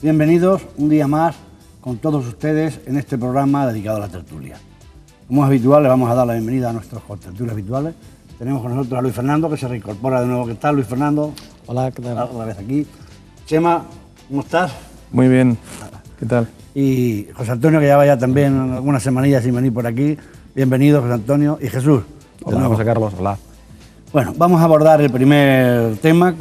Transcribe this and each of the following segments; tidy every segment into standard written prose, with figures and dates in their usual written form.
Bienvenidos un día más con todos ustedes en este programa dedicado a la tertulia. Como es habitual, le vamos a dar la bienvenida a nuestros tertulios habituales. Tenemos con nosotros a Luis Fernando, que se reincorpora de nuevo. ¿Qué tal, Luis Fernando? Hola, ¿qué tal? Otra vez aquí. Chema, ¿cómo estás? Muy bien, ¿qué tal? Y José Antonio, que lleva ya también algunas semanillas sin venir por aquí. Bienvenido, José Antonio. Y Jesús. Hola, José Carlos, hola. Bueno, vamos a abordar el primer tema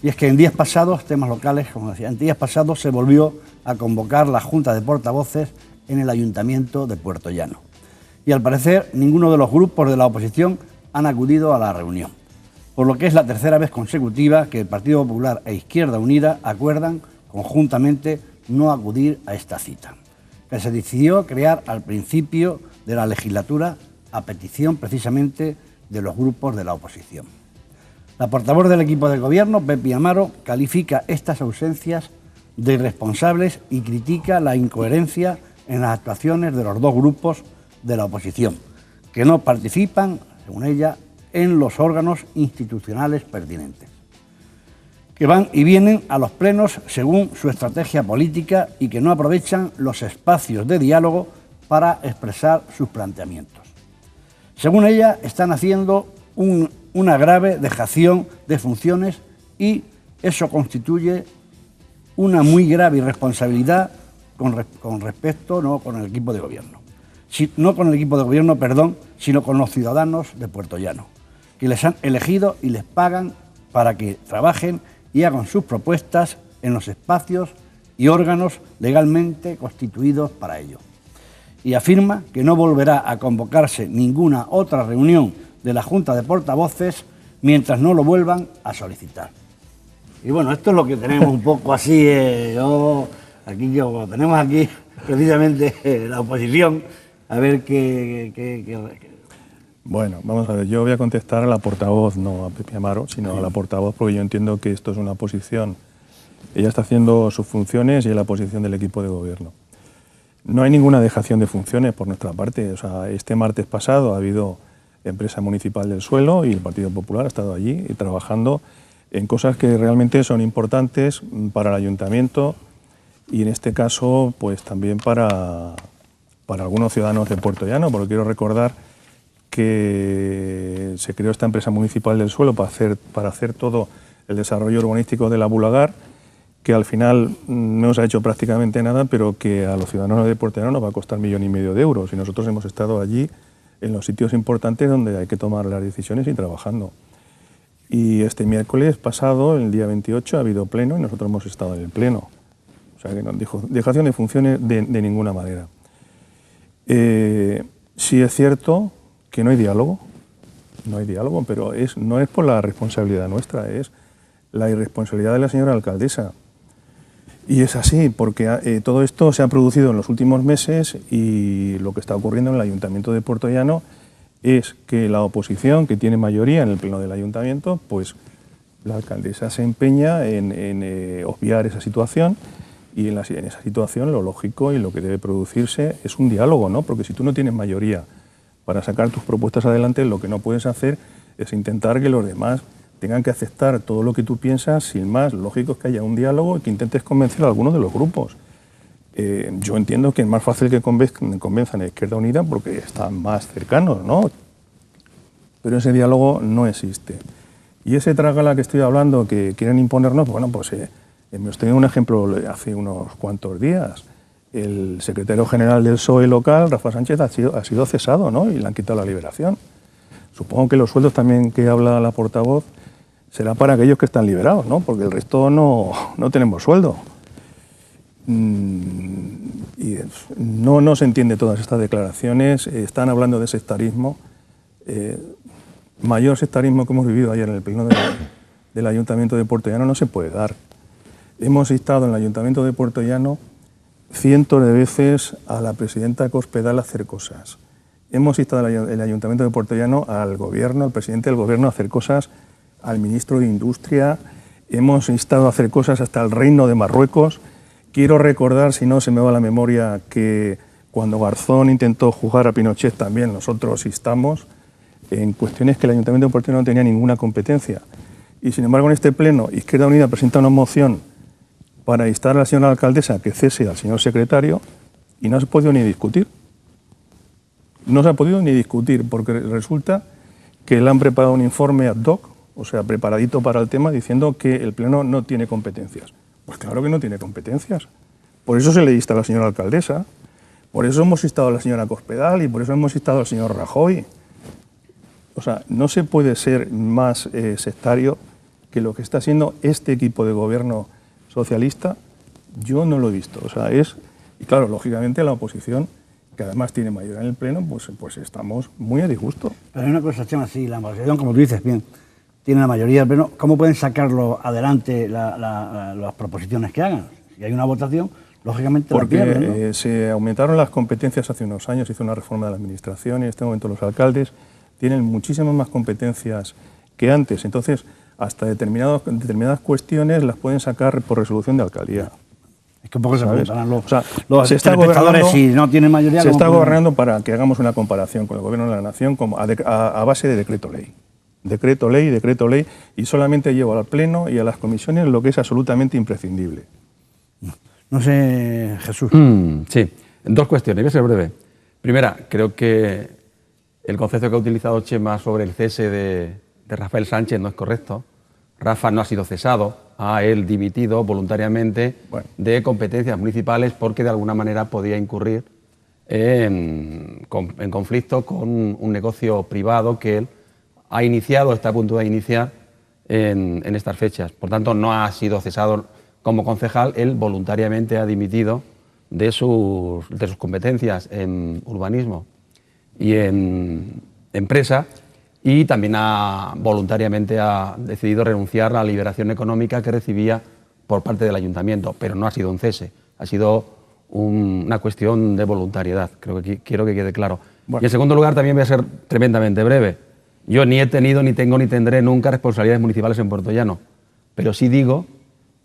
y es que en días pasados, temas locales, como decía, en días pasados se volvió a convocar la Junta de Portavoces en el Ayuntamiento de Puerto Llano. Y al parecer ninguno de los grupos de la oposición han acudido a la reunión, por lo que es la tercera vez consecutiva que el Partido Popular e Izquierda Unida acuerdan conjuntamente no acudir a esta cita, que se decidió crear al principio de la legislatura a petición precisamente de los grupos de la oposición. La portavoz del equipo de gobierno, Pepi Amaro, califica estas ausencias de irresponsables y critica la incoherencia en las actuaciones de los dos grupos de la oposición, que no participan, según ella, en los órganos institucionales pertinentes, que van y vienen a los plenos según su estrategia política y que no aprovechan los espacios de diálogo para expresar sus planteamientos. Según ella, están haciendo una grave dejación de funciones y eso constituye una muy grave irresponsabilidad con respecto, no con el equipo de gobierno. No con el equipo de gobierno, sino con los ciudadanos de Puerto Llano, que les han elegido y les pagan para que trabajen y hagan sus propuestas en los espacios y órganos legalmente constituidos para ello. Y afirma que no volverá a convocarse ninguna otra reunión de la Junta de Portavoces mientras no lo vuelvan a solicitar. Y bueno, esto es lo que tenemos un poco así, tenemos aquí precisamente la oposición, a ver qué. Bueno, vamos a ver, yo voy a contestar a la portavoz, no a Pepi Amaro, sino a la portavoz, porque yo entiendo que esto es una posición. Ella está haciendo sus funciones y es la posición del equipo de gobierno. No hay ninguna dejación de funciones por nuestra parte. O sea, este martes pasado ha habido empresa municipal del suelo y el Partido Popular ha estado allí trabajando en cosas que realmente son importantes para el ayuntamiento y en este caso pues también para algunos ciudadanos de Puerto Llano, porque quiero recordar que se creó esta empresa municipal del suelo para hacer todo el desarrollo urbanístico de la Bulagar, que al final no nos ha hecho prácticamente nada, pero que a los ciudadanos de Puerto Llano nos va a costar 1,5 millones de euros. Y nosotros hemos estado allí en los sitios importantes donde hay que tomar las decisiones y trabajando. Y este miércoles pasado, el día 28, ha habido pleno y nosotros hemos estado en el pleno. O sea que no dejación de funciones de ninguna manera. Sí es cierto que no hay diálogo, pero no es por la responsabilidad nuestra, es la irresponsabilidad de la señora alcaldesa. Y es así, porque todo esto se ha producido en los últimos meses y lo que está ocurriendo en el Ayuntamiento de Puerto Llano es que la oposición, que tiene mayoría en el pleno del Ayuntamiento, pues la alcaldesa se empeña en obviar esa situación y en esa situación lo lógico y lo que debe producirse es un diálogo, ¿no? Porque si tú no tienes mayoría para sacar tus propuestas adelante, lo que no puedes hacer es intentar que los demás tengan que aceptar todo lo que tú piensas, sin más. Lógico es que haya un diálogo y que intentes convencer a algunos de los grupos. Yo entiendo que es más fácil que convenzan a Izquierda Unida porque están más cercanos, ¿no? Pero ese diálogo no existe. Y ese trágala que estoy hablando, que quieren imponernos, bueno, pues hemos tenido un ejemplo hace unos cuantos días. El secretario general del PSOE local, Rafa Sánchez, ha sido cesado, ¿no? Y le han quitado la liberación. Supongo que los sueldos también que habla la portavoz será para aquellos que están liberados, ¿no? Porque el resto no tenemos sueldo. Y no se entiende todas estas declaraciones. Están hablando de sectarismo. Mayor sectarismo que hemos vivido ayer en el pleno del Ayuntamiento de Puerto Llano no se puede dar. Hemos instado en el Ayuntamiento de Puerto Llano cientos de veces a la presidenta Cospedal a hacer cosas. Hemos instado en el Ayuntamiento de Puerto Llano al gobierno, al presidente del gobierno a hacer cosas, al ministro de Industria, hemos instado a hacer cosas hasta el Reino de Marruecos. Quiero recordar, si no se me va la memoria, que cuando Garzón intentó juzgar a Pinochet también nosotros instamos en cuestiones que el Ayuntamiento de Puerto Llano no tenía ninguna competencia. Y sin embargo en este pleno Izquierda Unida presenta una moción para instar a la señora alcaldesa que cese al señor secretario y no se ha podido ni discutir. No se ha podido ni discutir porque resulta que le han preparado un informe ad hoc, o sea, preparadito para el tema, diciendo que el Pleno no tiene competencias. Pues claro que no tiene competencias. Por eso se le insta a la señora alcaldesa, por eso hemos instado a la señora Cospedal y por eso hemos instado al señor Rajoy. O sea, no se puede ser más sectario que lo que está haciendo este equipo de gobierno socialista. Yo no lo he visto. O sea, y claro, lógicamente la oposición, que además tiene mayoría en el Pleno, pues estamos muy a disgusto. Pero hay una cosa, Chema, si la oposición, como tú dices, bien, tiene la mayoría del Pleno, ¿cómo pueden sacarlo adelante las proposiciones que hagan? Si hay una votación, lógicamente porque la pierden, ¿no? Se aumentaron las competencias hace unos años, hizo una reforma de la administración y en este momento los alcaldes tienen muchísimas más competencias que antes. Entonces, hasta determinadas cuestiones las pueden sacar por resolución de alcaldía. Es que un poco se preguntarán los se está espectadores si no tienen mayoría. Se está gobernando, para que hagamos una comparación con el gobierno de la nación, como a base de decreto ley. Decreto ley, y solamente lleva al Pleno y a las comisiones lo que es absolutamente imprescindible. No sé, Jesús. Sí, dos cuestiones, voy a ser breve. Primera, creo que el concepto que ha utilizado Chema sobre el cese de Rafael Sánchez no es correcto. Rafa no ha sido cesado, ha él dimitido voluntariamente de competencias municipales porque de alguna manera podía incurrir en conflicto con un negocio privado que él ha iniciado, está a punto de iniciar en estas fechas. Por tanto, no ha sido cesado como concejal, él voluntariamente ha dimitido de sus competencias en urbanismo y en empresa, y también voluntariamente ha decidido renunciar a la liberación económica que recibía por parte del ayuntamiento, pero no ha sido un cese, ha sido una cuestión de voluntariedad, quiero que quede claro. Y en segundo lugar, también voy a ser tremendamente breve. Yo ni he tenido, ni tengo, ni tendré nunca responsabilidades municipales en Puerto Llano, pero sí digo,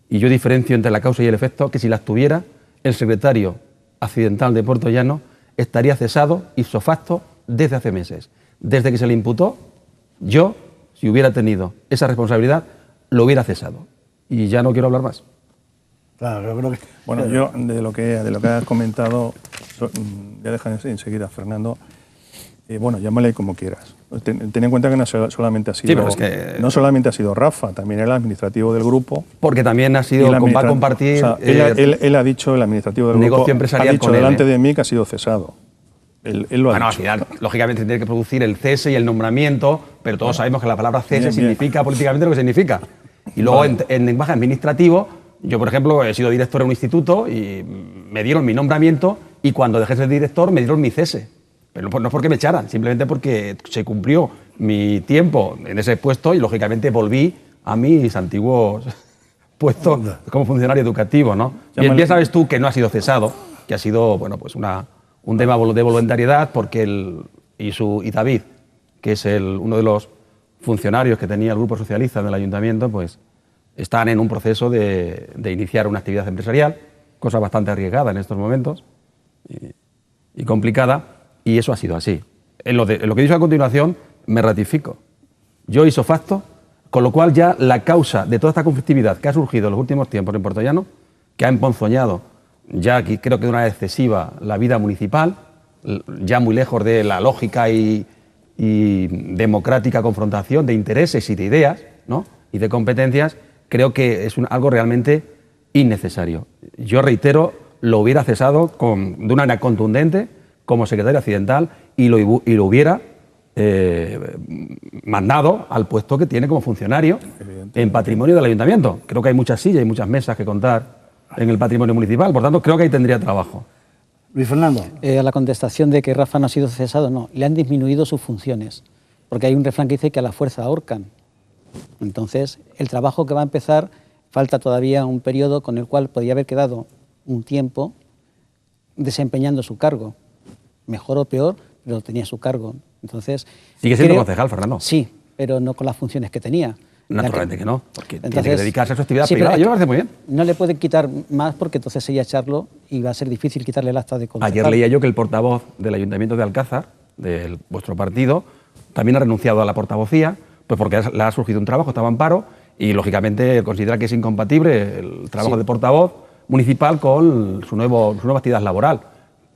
y yo diferencio entre la causa y el efecto, que si las tuviera, el secretario accidental de Puerto Llano estaría cesado ipso facto desde hace meses. Desde que se le imputó, yo, si hubiera tenido esa responsabilidad, lo hubiera cesado. Y ya no quiero hablar más. Claro, yo creo que... Bueno, yo de lo que has comentado, voy a dejar enseguida, Fernando. Bueno, llámale como quieras. Ten en cuenta que no solamente ha sido, sí, pero es que, no solamente ha sido Rafa, también el administrativo del grupo. Porque también ha sido, va a compartir... O sea, él ha dicho, el administrativo del negocio grupo, empresarial ha dicho delante de mí que ha sido cesado. Él lo ha dicho. Al final, lógicamente, tiene que producir el cese y el nombramiento, pero todos sabemos que la palabra cese significa políticamente lo que significa. Y luego, en lenguaje administrativo, yo, por ejemplo, he sido director en un instituto y me dieron mi nombramiento, y cuando dejé de ser director me dieron mi cese. Pero no porque me echaran, simplemente porque se cumplió mi tiempo en ese puesto y, lógicamente, volví a mis antiguos puestos como funcionario educativo, ¿no? Bien sabes tú que no ha sido cesado, que ha sido, bueno, pues un tema de voluntariedad, porque y David, que es uno de los funcionarios que tenía el Grupo Socialista del Ayuntamiento, pues están en un proceso de iniciar una actividad empresarial, cosa bastante arriesgada en estos momentos y complicada, y eso ha sido así. En lo que he dicho a continuación me ratifico. Yo ipso facto, con lo cual ya la causa de toda esta conflictividad que ha surgido en los últimos tiempos en Puerto Llano, que ha emponzoñado ya aquí creo que de una vez excesiva la vida municipal, ya muy lejos de la lógica y democrática confrontación de intereses y de ideas, ¿no? Y de competencias, creo que es algo realmente innecesario. Yo reitero, lo hubiera cesado de una manera contundente como secretario accidental y lo hubiera mandado al puesto que tiene como funcionario en patrimonio del ayuntamiento. Creo que hay muchas sillas y muchas mesas que contar en el patrimonio municipal, por tanto creo que ahí tendría trabajo. Luis Fernando. A la contestación de que Rafa no ha sido cesado, no, le han disminuido sus funciones, porque hay un refrán que dice que a la fuerza ahorcan. Entonces, el trabajo que va a empezar, falta todavía un periodo con el cual podría haber quedado un tiempo desempeñando su cargo. Mejor o peor, pero tenía su cargo. Entonces, ¿sigue siendo concejal, Fernando? Sí, pero no con las funciones que tenía. Naturalmente que no, porque entonces, tiene que dedicarse a su actividad privada. Yo me parece muy bien. No le pueden quitar más porque entonces sería echarlo y va a ser difícil quitarle el acta de concejal. Ayer leía yo que el portavoz del Ayuntamiento de Alcázar, de vuestro partido, también ha renunciado a la portavocía, pues porque le ha surgido un trabajo, estaba en paro, y lógicamente considera que es incompatible el trabajo de portavoz municipal con su nueva actividad laboral.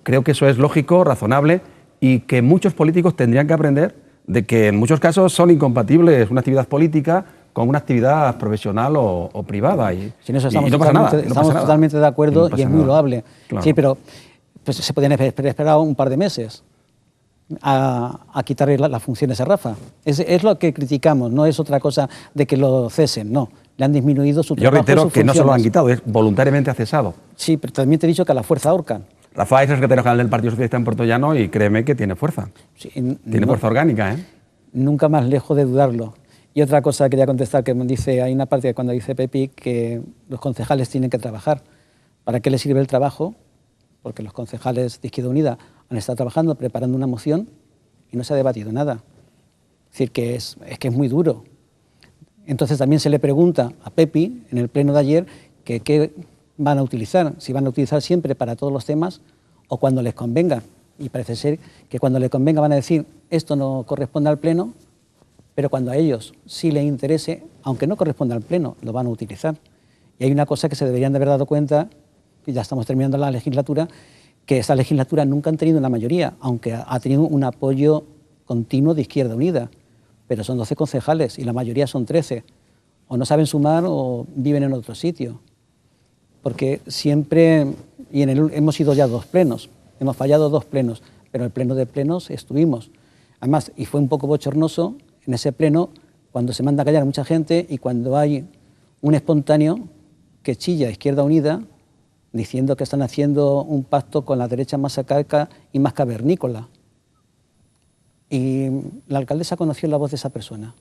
Creo que eso es lógico, razonable y que muchos políticos tendrían que aprender de que en muchos casos son incompatibles una actividad política con una actividad profesional o privada. Y en eso estamos, no pasa nada, estamos totalmente de acuerdo y es muy loable. Claro. Sí, pero pues, se podían esperar un par de meses a quitarle las funciones a Rafa. Es lo que criticamos, no es otra cosa de que lo cesen, no. Le han disminuido su trabajo. Yo reitero que no se lo han funciones. quitado, es voluntariamente ha cesado. Sí, pero también te he dicho que a la fuerza ahorcan. Rafa es el secretario general del Partido Socialista en Puerto Llano y créeme que tiene fuerza. Sí, Tiene fuerza orgánica, ¿eh? Nunca más lejos de dudarlo. Y otra cosa quería contestar, que me dice, hay una parte cuando dice Pepi que los concejales tienen que trabajar. ¿Para qué les sirve el trabajo? Porque los concejales de Izquierda Unida han estado trabajando, preparando una moción y no se ha debatido nada. Es decir, que es muy duro. Entonces también se le pregunta a Pepi en el pleno de ayer que qué van a utilizar, si van a utilizar siempre para todos los temas o cuando les convenga. Y parece ser que cuando les convenga van a decir esto no corresponde al pleno, pero cuando a ellos sí les interese, aunque no corresponda al pleno, lo van a utilizar. Y hay una cosa que se deberían de haber dado cuenta, y ya estamos terminando la legislatura, que esta legislatura nunca han tenido una mayoría, aunque ha tenido un apoyo continuo de Izquierda Unida, pero son 12 concejales y la mayoría son 13. O no saben sumar o viven en otro sitio. Porque siempre, y hemos ido ya 2 plenos, hemos fallado 2 plenos, pero en el pleno de plenos estuvimos. Además, y fue un poco bochornoso en ese pleno cuando se manda a callar a mucha gente y cuando hay un espontáneo que chilla a Izquierda Unida diciendo que están haciendo un pacto con la derecha más arcaica y más cavernícola. Y la alcaldesa conoció la voz de esa persona.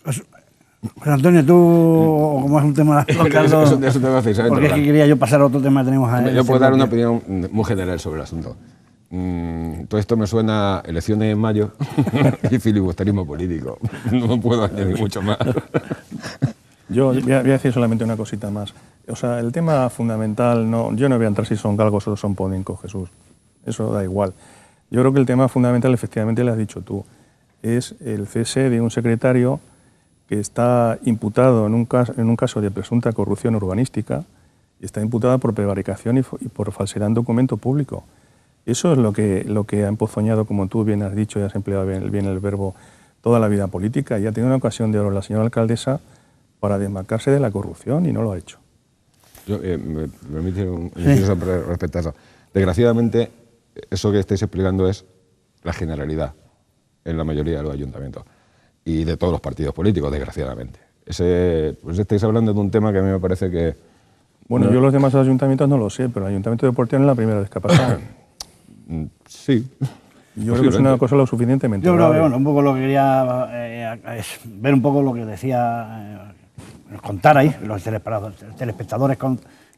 José Antonio, tú, como es un tema local, eso te va a decir, porque es que quería yo pasar a otro tema que tenemos ahí. Yo puedo dar una opinión muy general sobre el asunto. Todo esto me suena a elecciones en mayo y filibusterismo político. No puedo añadir mucho más. Yo voy a decir solamente una cosita más. O sea, el tema fundamental, yo no voy a entrar si son galgos o son podencos, Jesús. Eso da igual. Yo creo que el tema fundamental, efectivamente, lo has dicho tú, es el cese de un secretario que está imputado en un caso de presunta corrupción urbanística y está imputado por prevaricación y por falsedad en documento público. Eso es lo que ha empozoñado, como tú bien has dicho y has empleado bien el verbo, toda la vida política. Y ha tenido una ocasión de oro la señora alcaldesa para desmarcarse de la corrupción y no lo ha hecho. Yo, me permite un inciso respecto a eso. Desgraciadamente, eso que estáis explicando es la generalidad en la mayoría de los ayuntamientos y de todos los partidos políticos, desgraciadamente. Pues estáis hablando de un tema que a mí me parece que... Bueno, yo los demás ayuntamientos no lo sé, pero el Ayuntamiento de Portellano es la primera vez que ha pasado. Sí. Yo creo que es una cosa lo suficientemente Yo creo que, grave. bueno, un poco lo que quería es ver un poco lo que decía, nos contarais, los telespectadores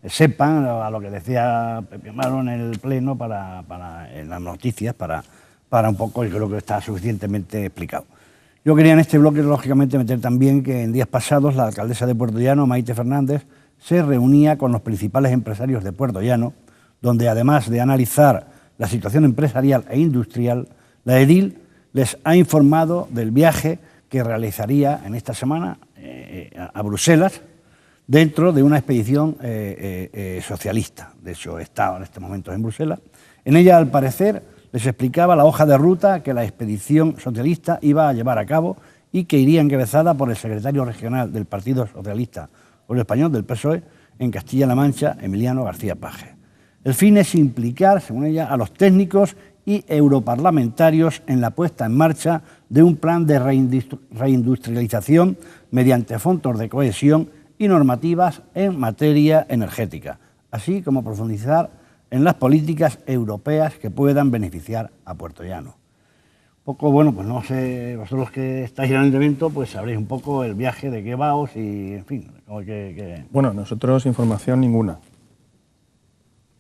sepan a lo que decía Pepe Amaro en el pleno en las noticias, para un poco, yo creo que está suficientemente explicado. Yo quería en este bloque, lógicamente, meter también que en días pasados la alcaldesa de Puerto Llano, Maite Fernández, se reunía con los principales empresarios de Puerto Llano, donde además de analizar la situación empresarial e industrial, la edil les ha informado del viaje que realizaría en esta semana a Bruselas dentro de una expedición socialista. De hecho, está en estos momentos en Bruselas. En ella, al parecer, les explicaba la hoja de ruta que la expedición socialista iba a llevar a cabo y que iría encabezada por el secretario regional del Partido Socialista Obrero Español, del PSOE, en Castilla-La Mancha, Emiliano García Paje. El fin es implicar, según ella, a los técnicos y europarlamentarios en la puesta en marcha de un plan de reindustrialización mediante fondos de cohesión y normativas en materia energética, así como profundizar en las políticas europeas que puedan beneficiar a Puerto Llano. Un poco, bueno, pues no sé, vosotros que estáis en el evento, pues sabréis un poco el viaje, de qué vaos y, en fin, como que... Bueno, nosotros información ninguna.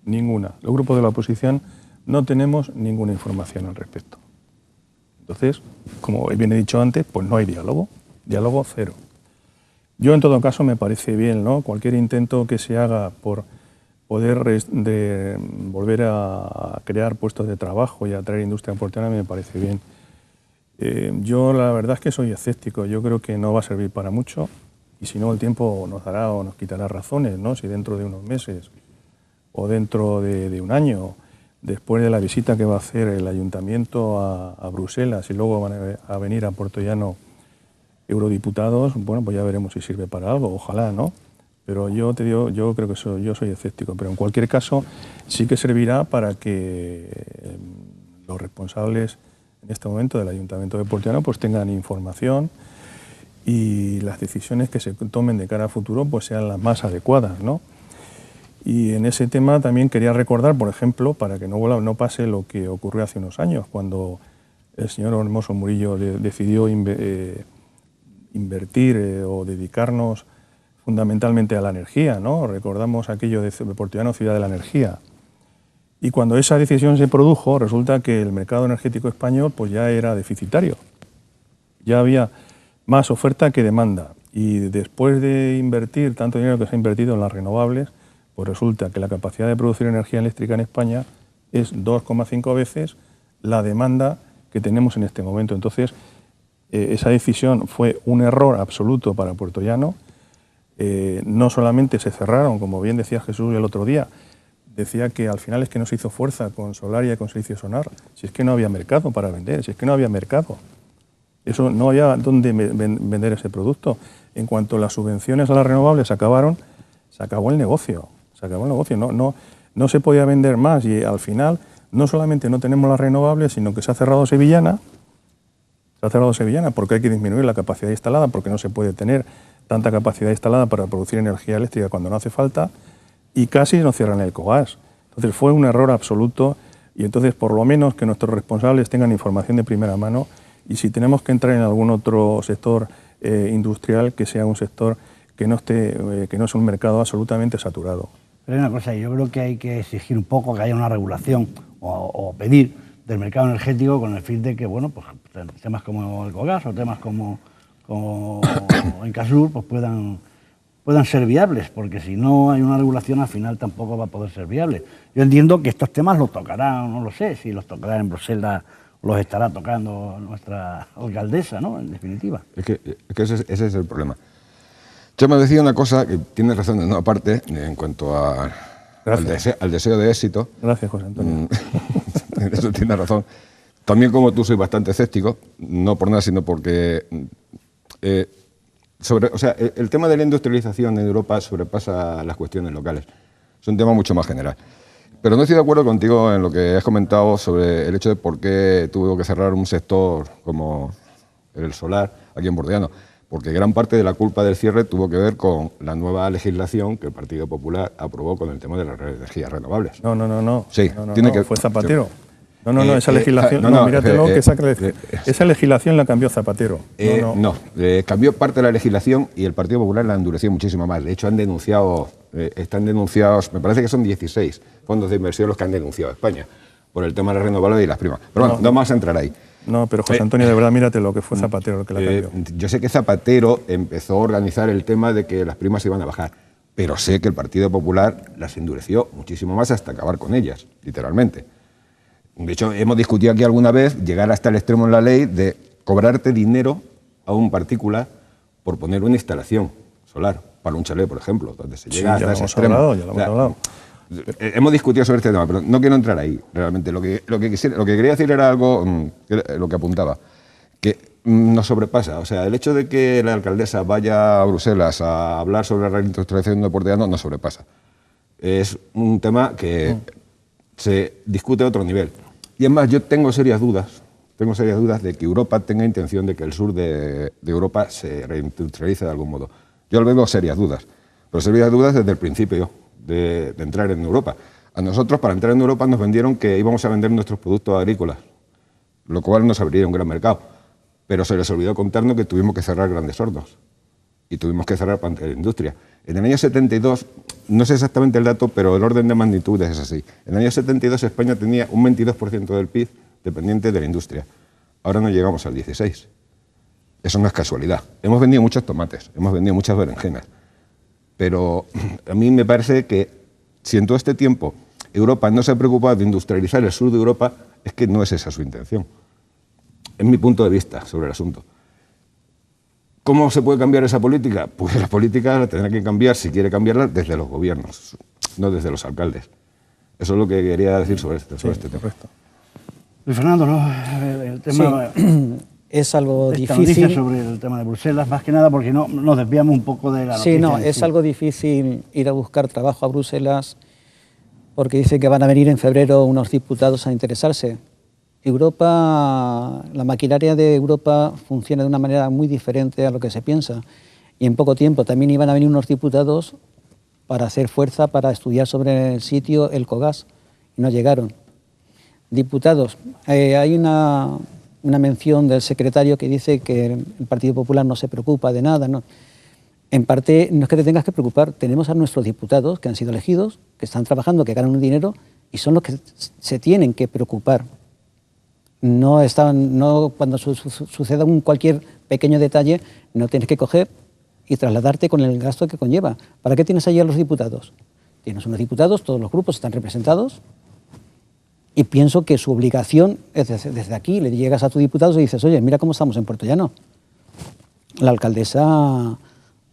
Ninguna. Los grupos de la oposición no tenemos ninguna información al respecto. Entonces, como bien he dicho antes, pues no hay diálogo. Diálogo cero. Yo, en todo caso, me parece bien, ¿no? Cualquier intento que se haga por poder volver a crear puestos de trabajo y atraer industria porteña me parece bien. Yo la verdad es que soy escéptico, yo creo que no va a servir para mucho y si no el tiempo nos dará o nos quitará razones, ¿no? Si dentro de unos meses o dentro de un año, después de la visita que va a hacer el ayuntamiento a Bruselas y luego van a venir a Puerto Llano eurodiputados, bueno, pues ya veremos si sirve para algo, ojalá, ¿no? Pero yo te digo, yo creo que yo soy escéptico, pero en cualquier caso sí que servirá para que los responsables en este momento del Ayuntamiento de Puerto Llano pues tengan información y las decisiones que se tomen de cara a futuro pues sean las más adecuadas, ¿no? Y en ese tema también quería recordar, por ejemplo, para que no pase lo que ocurrió hace unos años, cuando el señor Hermoso Murillo decidió invertir o dedicarnos fundamentalmente a la energía, ¿no? Recordamos aquello de Puerto Llano, ciudad de la energía. Y cuando esa decisión se produjo, resulta que el mercado energético español pues ya era deficitario. Ya había más oferta que demanda. Y después de invertir tanto dinero que se ha invertido en las renovables, pues resulta que la capacidad de producir energía eléctrica en España es 2,5 veces la demanda que tenemos en este momento. Entonces, esa decisión fue un error absoluto para Puerto Llano. No solamente se cerraron, como bien decía Jesús el otro día, decía que al final es que no se hizo fuerza con Solaria y con Silicio Sonar, si es que no había mercado para vender, si es que no había mercado. Eso no había dónde vender ese producto. En cuanto las subvenciones a las renovables acabaron, se acabó el negocio. Se acabó el negocio, no se podía vender más y al final no solamente no tenemos las renovables, sino que se ha cerrado Sevillana. Se ha cerrado Sevillana porque hay que disminuir la capacidad instalada, porque no se puede tener tanta capacidad instalada para producir energía eléctrica cuando no hace falta, y casi nos cierran el Cogás. Entonces fue un error absoluto y entonces por lo menos que nuestros responsables tengan información de primera mano y si tenemos que entrar en algún otro sector industrial, que sea un sector que no es un mercado absolutamente saturado. Pero hay una cosa, yo creo que hay que exigir un poco que haya una regulación o pedir del mercado energético con el fin de que, bueno, pues temas como el Cogás o temas como Encasur pues puedan ser viables, porque si no hay una regulación al final tampoco va a poder ser viable. Yo entiendo que estos temas los tocarán, no lo sé, si los tocará en Bruselas o los estará tocando nuestra alcaldesa, ¿no? En definitiva. Es que ese es el problema. Chema decía una cosa que tiene razón en una parte en cuanto al deseo de éxito. Gracias, José Antonio. Eso tiene razón. También como tú soy bastante escéptico, no por nada, sino porque el tema de la industrialización en Europa sobrepasa las cuestiones locales. Es un tema mucho más general. Pero no estoy de acuerdo contigo en lo que has comentado sobre el hecho de por qué tuvo que cerrar un sector como el solar aquí en Puerto Llano. Porque gran parte de la culpa del cierre tuvo que ver con la nueva legislación que el Partido Popular aprobó con el tema de las energías renovables. No. Sí, fue Zapatero. Esa legislación, míratelo, que esa legislación la cambió Zapatero. Cambió parte de la legislación y el Partido Popular la endureció muchísimo más. De hecho, están denunciados, me parece que son 16 fondos de inversión los que han denunciado a España por el tema de las renovables y las primas. Pero bueno, no vamos a entrar ahí. No, pero José Antonio, de verdad, mírate lo que fue Zapatero, lo que la cambió. Yo sé que Zapatero empezó a organizar el tema de que las primas iban a bajar, pero sé que el Partido Popular las endureció muchísimo más hasta acabar con ellas, literalmente. De hecho, hemos discutido aquí alguna vez llegar hasta el extremo en la ley de cobrarte dinero a un particular por poner una instalación solar para un chalet, por ejemplo, donde se llega hasta ese extremo. Ya lo hemos hablado. Hemos discutido sobre este tema, pero no quiero entrar ahí, realmente. Lo que quería decir era algo, lo que apuntaba, que nos sobrepasa. O sea, el hecho de que la alcaldesa vaya a Bruselas a hablar sobre la reindustrialización de Puerto Llano nos sobrepasa. Es un tema que se discute a otro nivel. Y es más, yo tengo serias dudas de que Europa tenga intención de que el sur de Europa se reindustrialice de algún modo. Yo le veo serias dudas, pero serias dudas desde el principio de entrar en Europa. A nosotros, para entrar en Europa, nos vendieron que íbamos a vender nuestros productos agrícolas, lo cual nos abriría un gran mercado. Pero se les olvidó contarnos que tuvimos que cerrar grandes hornos y tuvimos que cerrar parte de la industria. En el año 72, no sé exactamente el dato, pero el orden de magnitudes es así. En el año 72 España tenía un 22% del PIB dependiente de la industria. Ahora no llegamos al 16%. Eso no es casualidad. Hemos vendido muchos tomates, hemos vendido muchas berenjenas. Pero a mí me parece que si en todo este tiempo Europa no se ha preocupado de industrializar el sur de Europa, es que no es esa su intención. Es mi punto de vista sobre el asunto. ¿Cómo se puede cambiar esa política? Pues la política la tendrá que cambiar, si quiere cambiarla, desde los gobiernos, no desde los alcaldes. Eso es lo que quería decir sobre este tema. Correcto. Luis Fernando, ¿no? El tema... Sí. Es algo esta difícil. noticia sobre el tema de Bruselas, más que nada porque no nos desviamos un poco de la noticia. Sí, no, en es sí. algo difícil ir a buscar trabajo a Bruselas porque dice que van a venir en febrero unos diputados a interesarse. Europa, la maquinaria de Europa funciona de una manera muy diferente a lo que se piensa. Y en poco tiempo también iban a venir unos diputados para hacer fuerza, para estudiar sobre el sitio el COGAS, y no llegaron. Diputados, hay una mención del secretario que dice que el Partido Popular no se preocupa de nada, ¿no? En parte no es que te tengas que preocupar, tenemos a nuestros diputados que han sido elegidos, que están trabajando, que ganan un dinero y son los que se tienen que preocupar. No cuando suceda cualquier pequeño detalle, no tienes que coger y trasladarte con el gasto que conlleva. ¿Para qué tienes allí a los diputados? Tienes unos diputados, todos los grupos están representados. Y pienso que su obligación es desde aquí, le llegas a tu diputado y dices, oye, mira cómo estamos en Puerto Llano. La alcaldesa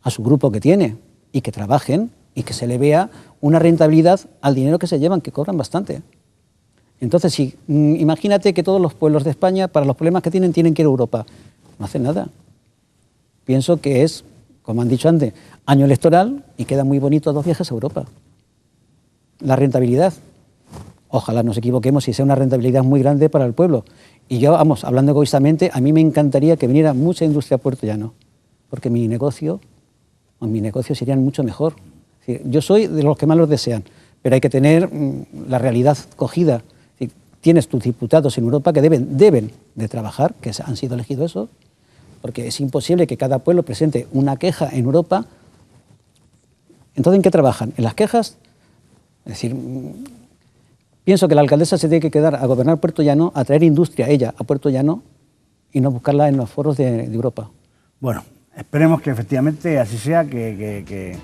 a su grupo que tiene y que trabajen y que se le vea una rentabilidad al dinero que se llevan, que cobran bastante. Entonces, sí, imagínate que todos los pueblos de España, para los problemas que tienen que ir a Europa. No hacen nada. Pienso que es, como han dicho antes, año electoral y queda muy bonito 2 viajes a Europa. La rentabilidad. Ojalá nos equivoquemos y sea una rentabilidad muy grande para el pueblo. Y yo, vamos, hablando egoístamente, a mí me encantaría que viniera mucha industria a Puerto Llano, porque mis negocios serían mucho mejor. Es decir, yo soy de los que más los desean, pero hay que tener la realidad cogida. Es decir, tienes tus diputados en Europa que deben de trabajar, que han sido elegidos esos, porque es imposible que cada pueblo presente una queja en Europa. Entonces, ¿en qué trabajan? ¿En las quejas? Es decir, pienso que la alcaldesa se tiene que quedar a gobernar Puerto Llano, a traer industria ella a Puerto Llano y no buscarla en los foros de Europa. Bueno, esperemos que efectivamente así sea, que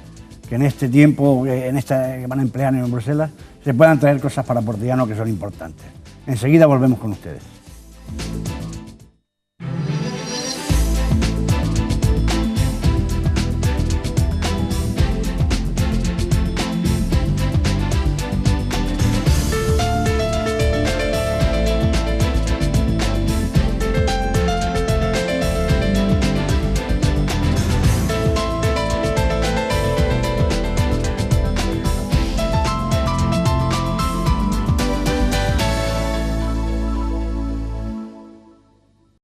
en este tiempo que van a emplear en Bruselas se puedan traer cosas para Puerto Llano que son importantes. Enseguida volvemos con ustedes.